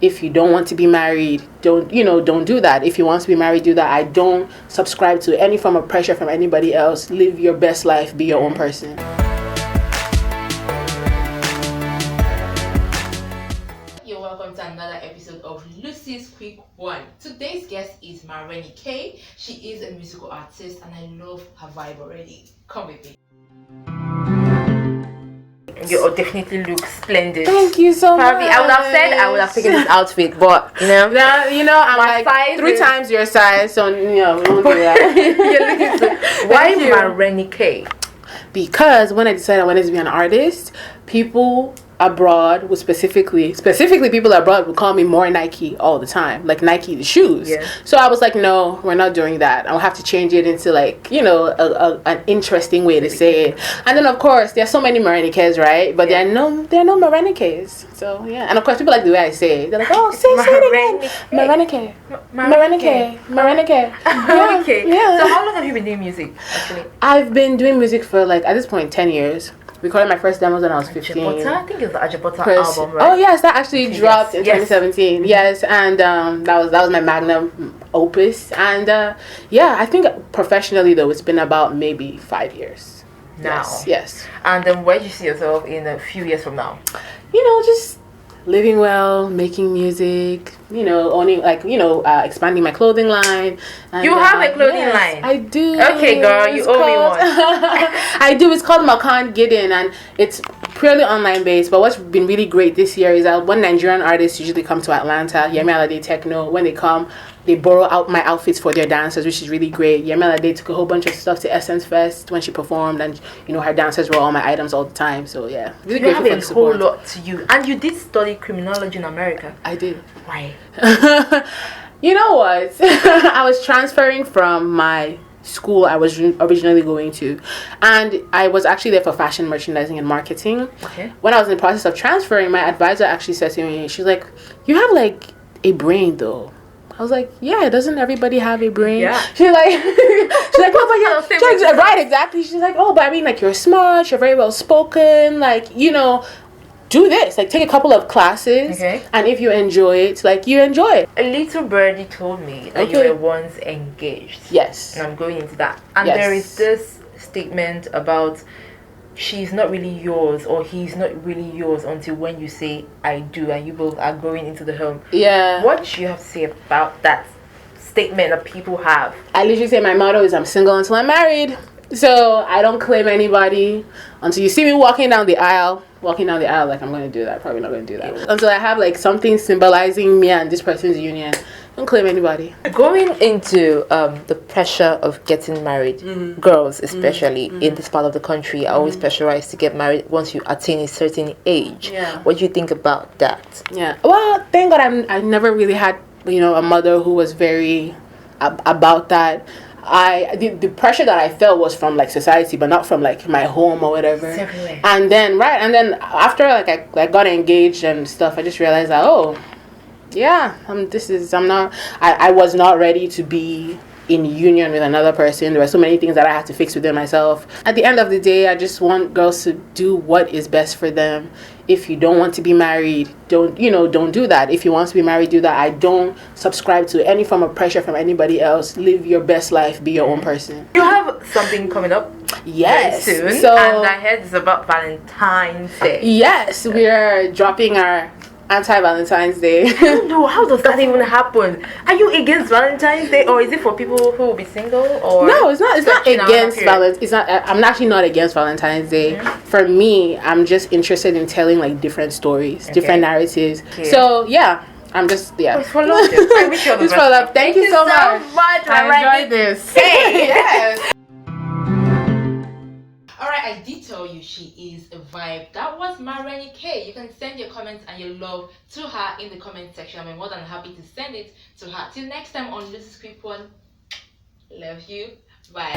If you don't want to be married, don't do that. If you want to be married, do that. I don't subscribe to any form of pressure from anybody else. Live your best life. Be your own person. You're welcome to another episode of Lucy's Quick One. Today's guest is Marenikae. She is a musical artist and I love her vibe already. Come with me. You definitely look splendid. Thank you so much. I would have taken this outfit, but I'm like size 3 times your size, so we won't do that. Why Marenikae? Because when I decided I wanted to be an artist, people abroad would specifically people abroad would call me Marenikae all the time, like Nike the shoes. Yeah. So I was like, no, we're not doing that. I'll have to change it into like an interesting way to say it. And then of course there's so many Marenikaes, right? But there are no Marenikaes. So yeah, and of course people like the way I say it. They're like, oh, say it again. Marenikae. Yeah. So how long have you been doing music? Actually, I've been doing music for like at this point 10 years. Recorded my first demos when I was 15. I think it's the Ajabota album, right? Oh yes, that actually dropped in 2017. Yes, and that was my magnum opus. And I think professionally though, it's been about maybe 5 years now. Yes. And then where do you see yourself in a few years from now? Just living well, making music, owning expanding my clothing line. And, you have a clothing line? I do. Okay, girl, you owe me one. I do. It's called Makan Gideon, and it's purely online based. But what's been really great this year is that when Nigerian artists usually come to Atlanta, Yemi Alade Techno, when they come, they borrow out my outfits for their dancers, which is really great. Yemi Alade took a whole bunch of stuff to Essence Fest when she performed, and her dancers were all my items all the time. So yeah, really you have a whole lot to you, and you did study criminology in America. I did. Why? You know what? I was transferring from my school I was originally going to, and I was actually there for fashion merchandising and marketing. Okay. When I was in the process of transferring, my advisor actually said to me, she's like, you have like a brain though. I was like, yeah, doesn't everybody have a brain? Yeah. She's like, no, but you're right, exactly. She's like, oh, but I mean, like, you're smart, you're very well spoken, like, do this, like, take a couple of classes, and if you enjoy it, like, you enjoy it. A little birdie told me that you were once engaged. Yes. And I'm going into that. And there is this statement about she's not really yours, or he's not really yours until when you say I do, and you both are going into the home. Yeah. What do you have to say about that statement that people have? I literally say my motto is I'm single until I'm married. So I don't claim anybody until you see me walking down the aisle like I'm going to do that. Probably not going to do that. Yeah. Until I have like something symbolizing me and this person's union. Don't claim anybody. Going into the pressure of getting married, girls especially in this part of the country are always pressurized to get married once you attain a certain age. Yeah. What do you think about that? Yeah. Well, thank God I never really had a mother who was very about that. The pressure that I felt was from like society, but not from like my home or whatever. Everywhere. And then after like I got engaged and stuff, I just realized that I was not ready to be in union with another person. There were so many things that I had to fix within myself. At the end of the day, I just want girls to do what is best for them. If you don't want to be married, don't do that. If you want to be married, do that. I don't subscribe to any form of pressure from anybody else. Live your best life. Be your own person. You have something coming up very soon. So, and I heard it's about Valentine's Day. Yes, we are dropping our anti-Valentine's Day. I don't know, how does that even happen? Are you against Valentine's Day, or is it for people who will be single? Or no, it's not against Valentine's. It's not. I'm actually not against Valentine's Day. For me, I'm just interested in telling like different stories, different narratives. So yeah, I'm just It's for love. I wish you all the best. It's for love. Thank you so much. I enjoyed this. Hey, yes. I did tell you she is a vibe. That was Marenikae. You can send your comments and your love to her in the comment section. I'm more than happy to send it to her. Till next time on Lucy's Quick One. Love you. Bye.